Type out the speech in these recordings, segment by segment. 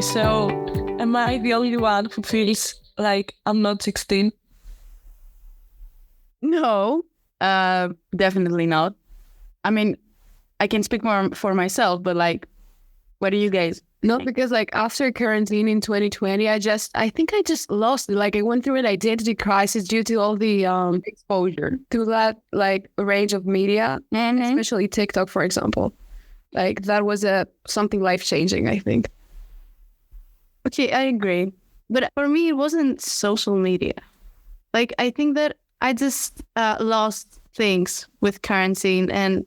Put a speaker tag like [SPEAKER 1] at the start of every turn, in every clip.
[SPEAKER 1] so am I the only one who feels like I'm not 16?
[SPEAKER 2] No, definitely not. I mean, I can speak more for myself, but like, what do you guys?
[SPEAKER 3] Not because like after quarantine in 2020, I think I just lost it. Like I went through an identity crisis due to all the exposure to that like range of media, and especially TikTok, for example. Like that was something life-changing, I think.
[SPEAKER 2] Okay, I agree. But for me, it wasn't social media. Like, I think that I just lost things with quarantine, and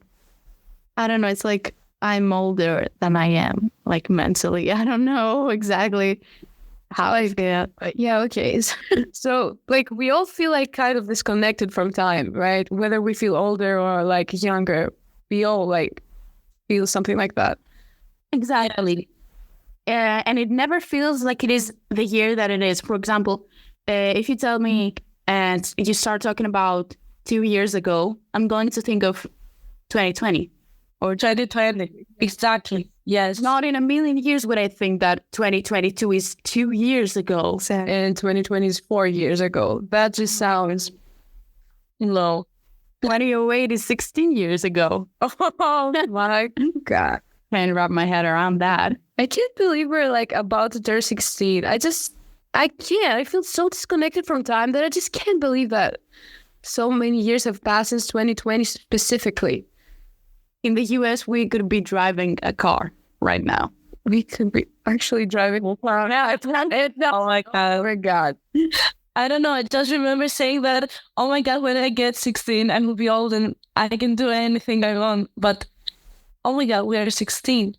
[SPEAKER 2] I don't know, it's like I'm older than I am, like mentally. I don't know exactly how I feel.
[SPEAKER 3] Yeah, okay. So, like, we all feel like kind of disconnected from time, right? Whether we feel older or like younger, we all like feel something like that.
[SPEAKER 2] Exactly. And it never feels like it is the year that it is. For example, if you tell me and you start talking about 2 years ago, I'm going to think of 2020
[SPEAKER 1] or 2020. Exactly. Yes.
[SPEAKER 2] Not in a million years would I think that 2022 is 2 years ago.
[SPEAKER 3] And 2020 is 4 years ago. That just sounds low.
[SPEAKER 2] 2008 is 16 years ago.
[SPEAKER 3] Oh my God.
[SPEAKER 2] Can't wrap my head around that.
[SPEAKER 3] I can't believe we're like about to turn 16. I can't. I feel so disconnected from time that I just can't believe that so many years have passed since 2020 specifically.
[SPEAKER 2] In the US, we could be driving a car right now.
[SPEAKER 3] We could be actually driving a car.
[SPEAKER 1] Oh my God. I don't know. I just remember saying that, oh my God, when I get 16, I will be old and I can do anything I want. But oh my God, we are 16.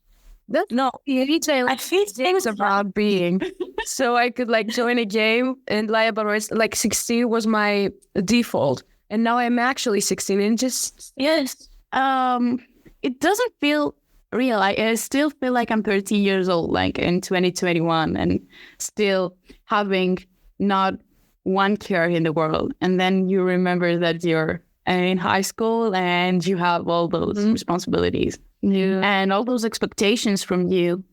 [SPEAKER 3] No, I feel things about being. So I could like join a game and lie about it. Like 16 was my default. And now I'm actually 16 and just...
[SPEAKER 2] Yes. It doesn't feel real. I still feel like I'm 13 years old, like in 2021, and still having not one care in the world. And then you remember that you're in high school and you have all those responsibilities and all those expectations from you.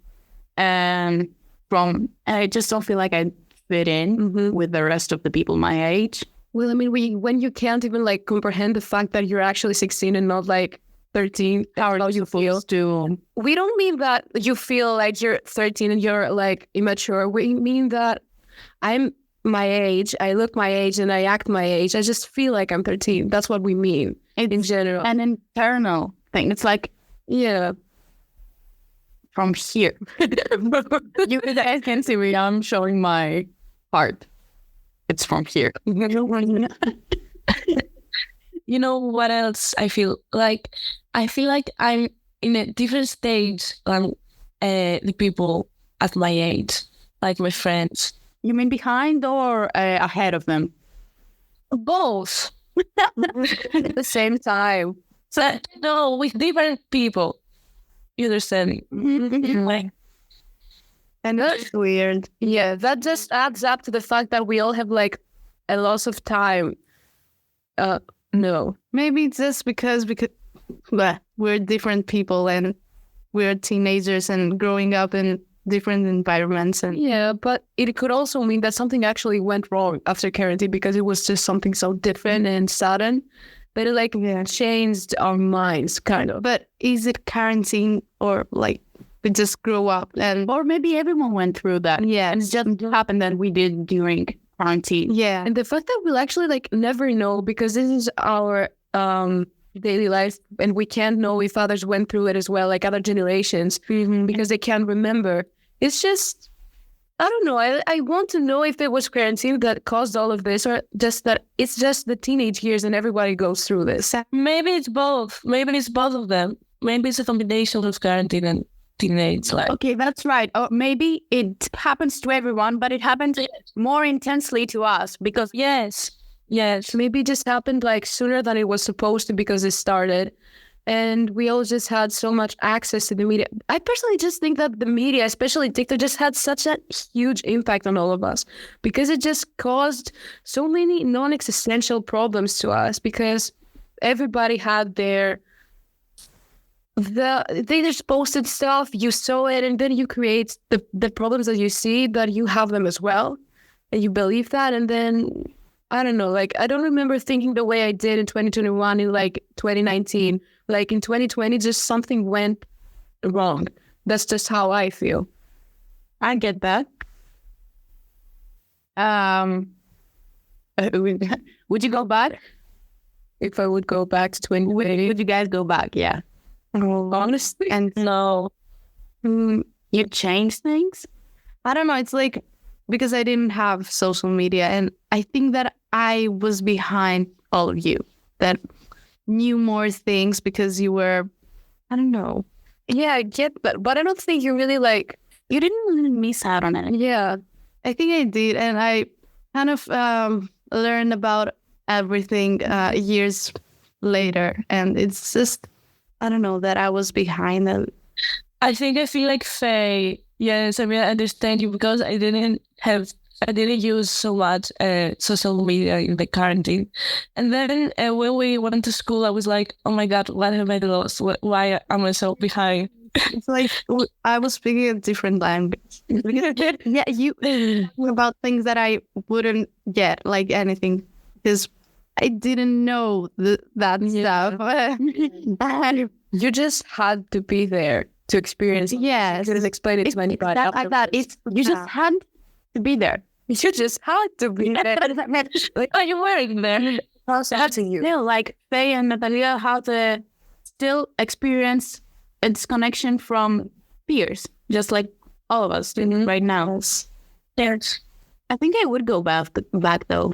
[SPEAKER 2] And I just don't feel like I fit in with the rest of the people my age.
[SPEAKER 3] Well, I mean, when you can't even like comprehend the fact that you're actually 16 and not like 13, how you feel. We don't mean that you feel like you're 13 and you're like immature. We mean that I'm my age, I look my age and I act my age. I just feel like I'm 13. That's what we mean in general.
[SPEAKER 2] An internal thing. It's like,
[SPEAKER 3] yeah,
[SPEAKER 2] from here. You guys can see me. I'm showing my heart. It's from here.
[SPEAKER 1] You know what else I feel like? I feel like I'm in a different stage than the people at my age, like my friends.
[SPEAKER 2] You mean behind or ahead of them?
[SPEAKER 1] Both.
[SPEAKER 3] At the same time.
[SPEAKER 1] So, no, with different people. You understand? Like,
[SPEAKER 3] and that's weird. Yeah, that just adds up to the fact that we all have like a loss of time. No.
[SPEAKER 2] Maybe it's just because we're different people and we're teenagers and growing up in different environments. And
[SPEAKER 3] yeah, but it could also mean that something actually went wrong after quarantine because it was just something so different and sudden that it like changed our minds, kind of.
[SPEAKER 2] But is it quarantine or like we just grew up? Or maybe everyone went through that.
[SPEAKER 3] Yeah.
[SPEAKER 2] And it just happened that we did during quarantine.
[SPEAKER 3] Yeah. And the fact that we'll actually like never know because this is our daily life and we can't know if others went through it as well, like other generations, because they can't remember. It's just, I don't know. I want to know if it was quarantine that caused all of this or just that it's just the teenage years and everybody goes through this.
[SPEAKER 1] Maybe it's both. Maybe it's both of them. Maybe it's a combination of quarantine and teenage life.
[SPEAKER 2] Okay, that's right. Or maybe it happens to everyone, but it happened more intensely to us because...
[SPEAKER 1] Yes.
[SPEAKER 3] Maybe it just happened like sooner than it was supposed to because it started. And we all just had so much access to the media. I personally just think that the media, especially TikTok, just had such a huge impact on all of us because it just caused so many non-existential problems to us because everybody had their they just posted stuff, you saw it, and then you create the problems that you see, that you have them as well, and you believe that, and then I don't know, like I don't remember thinking the way I did in 2021 in like 2019. Like in 2020, just something went wrong. That's just how I feel.
[SPEAKER 2] I get that. Would you go back?
[SPEAKER 3] If I would go back to 2020,
[SPEAKER 2] Would you guys go back? Yeah.
[SPEAKER 3] honestly,
[SPEAKER 2] And
[SPEAKER 1] No.
[SPEAKER 2] you change things? I don't know. It's like because I didn't have social media, and I think that I was behind all of you that knew more things because you were, I don't know,
[SPEAKER 3] yeah, I get that, but I don't think you really like.
[SPEAKER 2] you didn't really miss out on it.
[SPEAKER 3] Yeah,
[SPEAKER 2] I think I did, and I kind of learned about everything years later, and it's just I don't know that I was behind them.
[SPEAKER 1] I think I feel like Faye. Yes, I mean I understand you because I didn't use so much social media in the quarantine, and then when we went to school, I was like, oh my god, what have I lost? Why am I so behind?
[SPEAKER 2] It's like I was speaking a different language. Yeah, you about things that I wouldn't get, like anything, because I didn't know that stuff. And
[SPEAKER 3] you just had to be there to experience.
[SPEAKER 2] yes,
[SPEAKER 3] You couldn't explain it to anybody.
[SPEAKER 2] I thought it's you just had to be there.
[SPEAKER 3] You just had to be there.
[SPEAKER 1] Like, oh, you weren't there.
[SPEAKER 3] That's you.
[SPEAKER 2] No, like Faye and Natalia had to still experience a disconnection from peers, just like all of us do right now.
[SPEAKER 1] Yes.
[SPEAKER 2] I think I would go back though.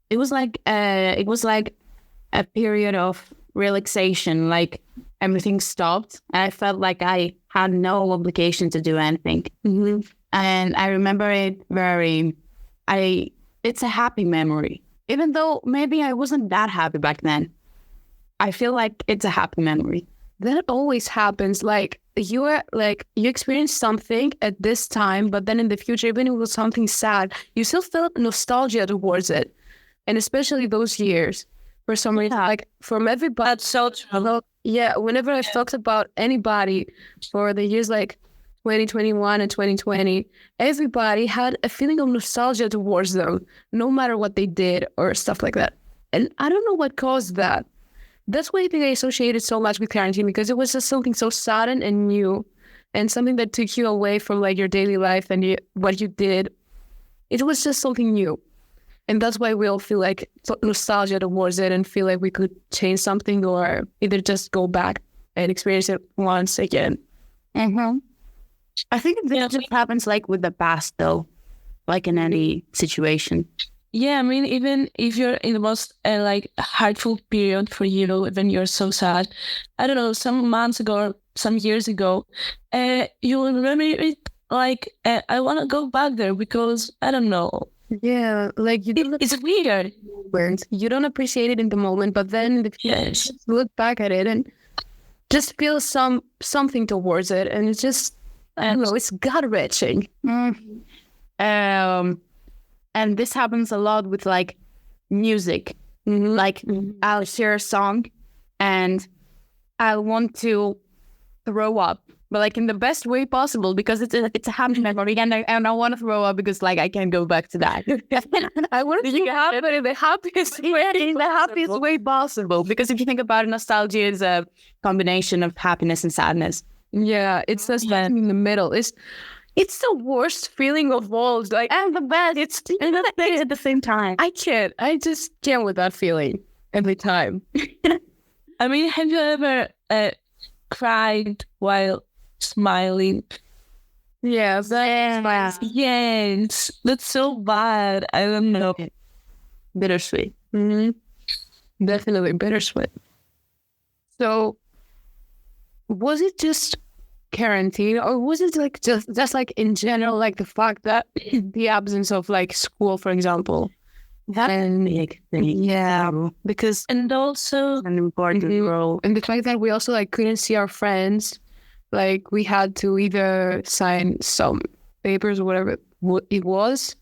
[SPEAKER 2] It was like a period of relaxation, like everything stopped. And I felt like I had no obligation to do anything.
[SPEAKER 3] Mm-hmm.
[SPEAKER 2] And I remember it it's a happy memory. Even though maybe I wasn't that happy back then. I feel like it's a happy memory.
[SPEAKER 3] That always happens. Like you experience something at this time, but then in the future, even if it was something sad, you still feel nostalgia towards it. And especially those years, for some reason, like from everybody.
[SPEAKER 1] That's so true.
[SPEAKER 3] Yeah, whenever I've talked about anybody for the years like 2021 and 2020, everybody had a feeling of nostalgia towards them, no matter what they did or stuff like that. And I don't know what caused that. That's why I think I associated so much with quarantine, because it was just something so sudden and new, and something that took you away from like your daily life and what you did. It was just something new. And that's why we all feel like nostalgia towards it and feel like we could change something or either just go back and experience it once again.
[SPEAKER 2] Mm-hmm. I think this just happens like with the past though, like in any situation.
[SPEAKER 1] Yeah, I mean, even if you're in the most like hurtful period for you, when you're so sad, I don't know, some months ago, or some years ago, you will remember it like, I want to go back there because, I don't know.
[SPEAKER 3] Yeah, like
[SPEAKER 1] It's weird.
[SPEAKER 3] You don't appreciate it in the moment, but then in the future,
[SPEAKER 1] Yes.
[SPEAKER 3] just look back at it and just feel something towards it. And it's just, I don't know, it's gut-wrenching.
[SPEAKER 2] And this happens a lot with like music.
[SPEAKER 3] Mm-hmm.
[SPEAKER 2] Like I'll hear a song and I'll want to throw up, but like in the best way possible because it's a happy memory, and I want to throw up because like I can't go back to that.
[SPEAKER 3] I want to happen in the happiest way.
[SPEAKER 2] In the happiest way possible, because if you think about it, nostalgia is a combination of happiness and sadness.
[SPEAKER 3] Yeah, it's just nothing in the middle. It's the worst feeling of all. Like,
[SPEAKER 2] And the best, it's at the same time.
[SPEAKER 3] I just can't with that feeling every time.
[SPEAKER 1] I mean, have you ever cried while smiling?
[SPEAKER 3] Yeah,
[SPEAKER 1] Yes, that's so bad. I don't know.
[SPEAKER 2] Bittersweet.
[SPEAKER 3] Mm-hmm. Definitely bittersweet. So, was it just quarantine, or was it like just like in general, like the fact that the absence of like school, for example?
[SPEAKER 2] That's a big thing.
[SPEAKER 3] Yeah,
[SPEAKER 2] Because
[SPEAKER 1] And also,
[SPEAKER 2] an important role.
[SPEAKER 3] and the fact that we also like couldn't see our friends, like we had to either sign some papers or whatever it was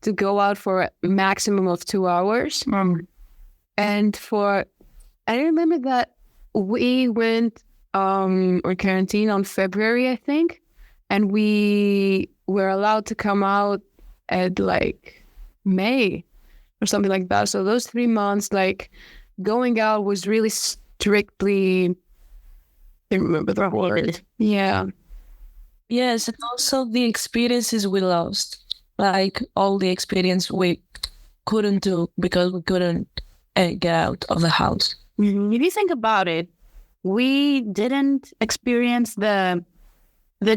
[SPEAKER 3] to go out for a maximum of 2 hours. And I remember that we went or quarantine on February, I think, and we were allowed to come out at like May or something like that. So those 3 months, like going out was really strictly. I don't remember the word. Yeah.
[SPEAKER 1] Yes, and also the experiences we lost, like all the experience we couldn't do because we couldn't get out of the house.
[SPEAKER 2] If you think about it, we didn't experience the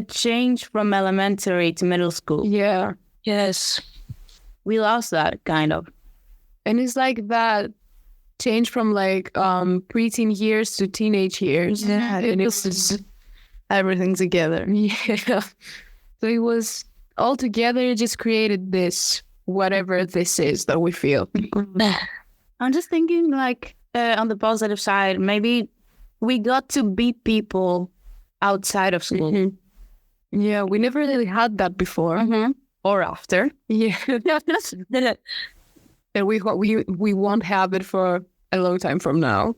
[SPEAKER 2] change from elementary to middle school.
[SPEAKER 3] Yeah.
[SPEAKER 1] Yes.
[SPEAKER 2] We lost that kind of.
[SPEAKER 3] And it's like that change from like preteen years to teenage years.
[SPEAKER 2] Yeah,
[SPEAKER 3] And it's just everything together. Yeah. So it was all together, it just created this, whatever this is that we feel.
[SPEAKER 2] I'm just thinking like on the positive side, maybe we got to be people outside of school.
[SPEAKER 3] Mm-hmm. Yeah, we never really had that before.
[SPEAKER 2] Mm-hmm. Or after.
[SPEAKER 3] Yeah. And we won't have it for a long time from now.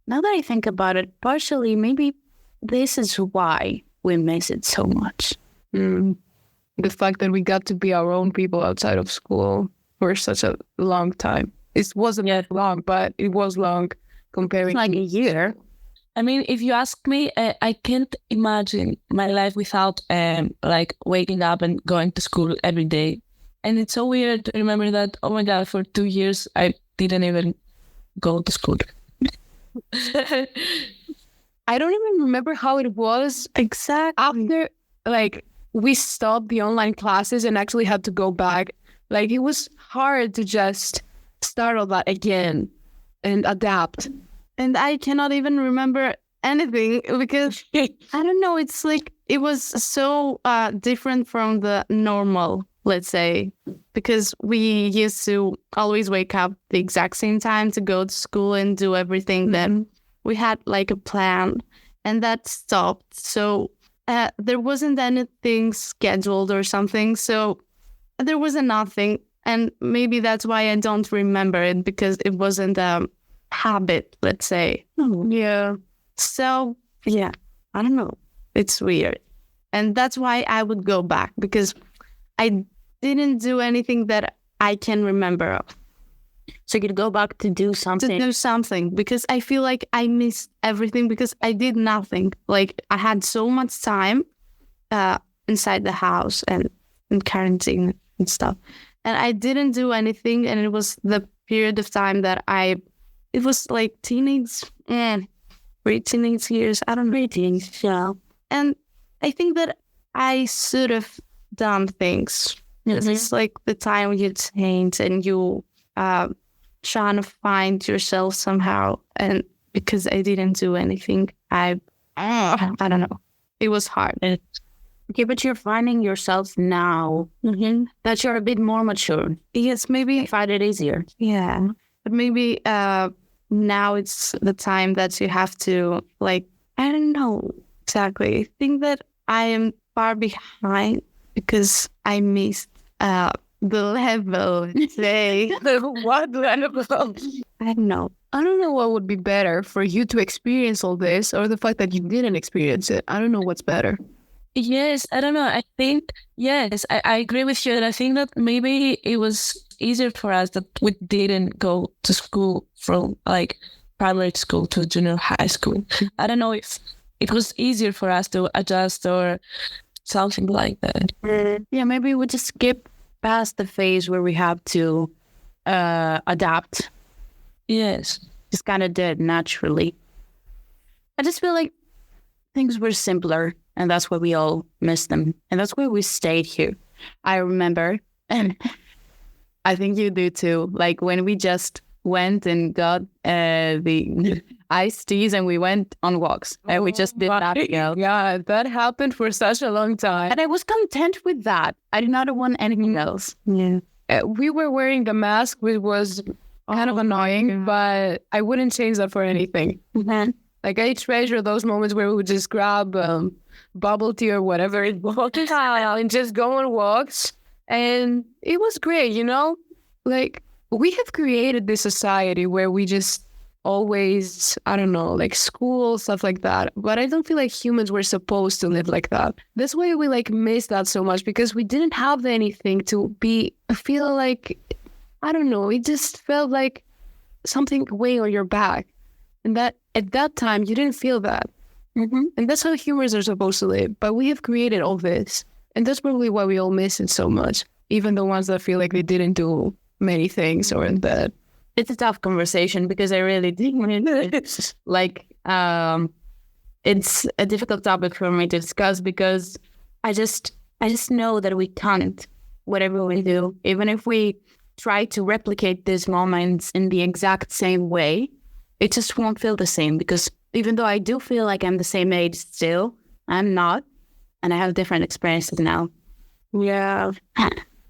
[SPEAKER 2] Now that I think about it, partially, maybe this is why we miss it so much.
[SPEAKER 3] The fact that we got to be our own people outside of school for such a long time. It wasn't that long, but it was long comparing.
[SPEAKER 2] It's like a year.
[SPEAKER 1] I mean, if you ask me, I can't imagine my life without like waking up and going to school every day. And it's so weird to remember that, oh my God, for 2 years, I didn't even go to school.
[SPEAKER 3] I don't even remember how it was
[SPEAKER 2] Exactly.
[SPEAKER 3] after, like, we stopped the online classes and actually had to go back. Like, it was hard to just start all that again and adapt.
[SPEAKER 2] And I cannot even remember anything because, I don't know, it's like, it was so different from the normal, let's say, because we used to always wake up the exact same time to go to school and do everything. Then we had like a plan and that stopped. So there wasn't anything scheduled or something. So there wasn't nothing. And maybe that's why I don't remember it, because it wasn't a habit, let's say.
[SPEAKER 3] Yeah.
[SPEAKER 2] So, yeah, I don't know. It's weird. And that's why I would go back, because I didn't do anything that I can remember of.
[SPEAKER 1] So you could go back to do something.
[SPEAKER 2] To do something, because I feel like I missed everything because I did nothing. Like, I had so much time inside the house and in quarantine and stuff. And I didn't do anything. And it was the period of time that it was like teenage years. I don't know. Teenage, yeah. And I think that I should have done things. Mm-hmm. It's like the time you change and you trying to find yourself somehow. And because I didn't do anything, I don't know. It was hard.
[SPEAKER 1] Okay, but you're finding yourself now that you're a bit more mature.
[SPEAKER 2] Yes, maybe.
[SPEAKER 1] You find it easier.
[SPEAKER 2] Yeah. But maybe now it's the time that you have to, like, I don't know exactly. I think that I am far behind because I missed the level, say.
[SPEAKER 3] What level?
[SPEAKER 2] I don't know.
[SPEAKER 3] I don't know what would be better for you to experience all this or the fact that you didn't experience it. I don't know what's better.
[SPEAKER 1] Yes, I don't know. I think, yes, I agree with you. And I think that maybe it was easier for us that we didn't go to school from like primary school to junior high school. I don't know if it was easier for us to adjust or something like that.
[SPEAKER 2] Yeah, maybe we just skip past the phase where we have to adapt.
[SPEAKER 1] Yes.
[SPEAKER 2] Just kind of did naturally. I just feel like things were simpler. And that's why we all miss them. And that's why we stayed here. I remember, and I think you do too, like when we just went and got the iced teas and we went on walks. And we just did nothing else.
[SPEAKER 3] Yeah, that happened for such a long time.
[SPEAKER 2] And I was content with that. I did not want anything else.
[SPEAKER 3] Yeah. We were wearing the mask, which was kind of annoying, but I wouldn't change that for anything.
[SPEAKER 2] Mm-hmm.
[SPEAKER 3] Like, I treasure those moments where we would just grab bubble tea or whatever it was and just go on walks. And it was great, you know? Like, we have created this society where we just always, I don't know, like school, stuff like that. But I don't feel like humans were supposed to live like that. That's why we like miss that so much, because we didn't have anything to feel like, I don't know, it just felt like something weighing on your back. And that at that time, you didn't feel that. And that's how humans are supposed to live. But we have created all this. And that's probably why we all miss it so much. Even the ones that feel like they didn't do many things or that.
[SPEAKER 2] It's a tough conversation because I really think it's like it's a difficult topic for me to discuss because I just know that we can't, whatever we do, even if we try to replicate these moments in the exact same way, it just won't feel the same, because even though I do feel like I'm the same age still, I'm not, and I have different experiences now.
[SPEAKER 3] Yeah.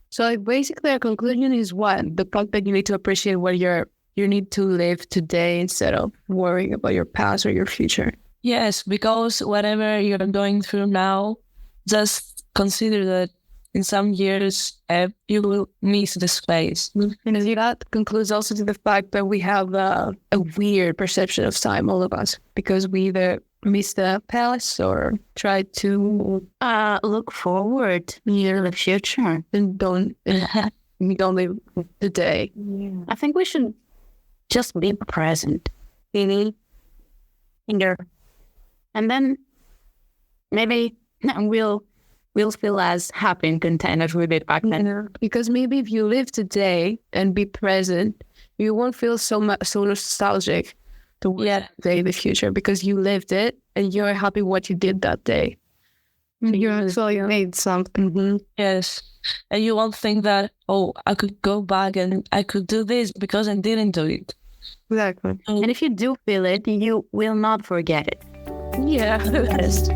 [SPEAKER 3] So like basically our conclusion is what? The fact that you need to appreciate what you need to live today instead of worrying about your past or your future.
[SPEAKER 1] Yes, because whatever you're going through now, just consider that in some years you will miss this place.
[SPEAKER 3] And that concludes also to the fact that we have a weird perception of time, all of us, because we either miss the past or try to
[SPEAKER 2] look forward to the future
[SPEAKER 3] and we don't live the day.
[SPEAKER 2] Yeah. I think we should just be present. And then maybe we'll feel as happy and content as we did back then.
[SPEAKER 3] Yeah. Because maybe if you live today and be present, you won't feel so nostalgic towards the future, because you lived it and you're happy what you did that day. So you actually made something.
[SPEAKER 1] Yes. And you won't think that, oh, I could go back and I could do this because I didn't do it.
[SPEAKER 3] Exactly.
[SPEAKER 2] And if you do feel it, you will not forget it.
[SPEAKER 3] Yeah.
[SPEAKER 1] Yes.